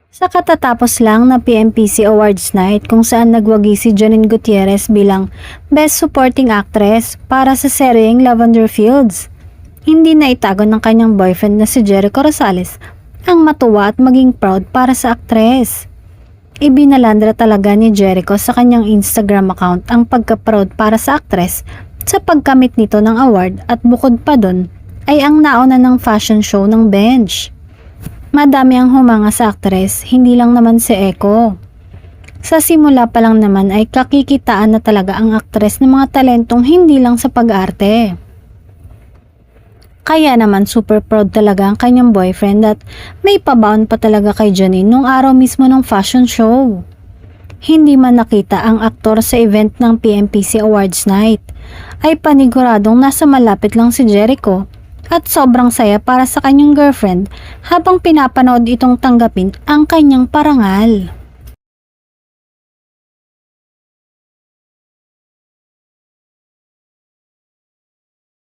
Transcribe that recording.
Sa katatapos lang na PMPC Awards Night kung saan nagwagi si Janine Gutierrez bilang Best Supporting Actress para sa seryeng Lavender Fields. Hindi na itago ng kanyang boyfriend na si Jericho Rosales ang matuwa at maging proud para sa aktres. Ibinalandra talaga ni Jericho sa kanyang Instagram account ang pagka-proud para sa aktres sa pagkamit nito ng award at bukod pa dun ay ang nauna ng fashion show ng Bench. Madami ang humanga sa aktres, hindi lang naman si Echo. Sa simula pa lang naman ay kakikitaan na talaga ang aktres ng mga talentong hindi lang sa pag-arte. Kaya naman super proud talaga ang kanyang boyfriend at may pabaon pa talaga kay Janine nung araw mismo ng fashion show. Hindi man nakita ang aktor sa event ng PMPC Awards Night, ay paniguradong nasa malapit lang si Jericho at sobrang saya para sa kanyang girlfriend habang pinapanood itong tanggapin ang kanyang parangal.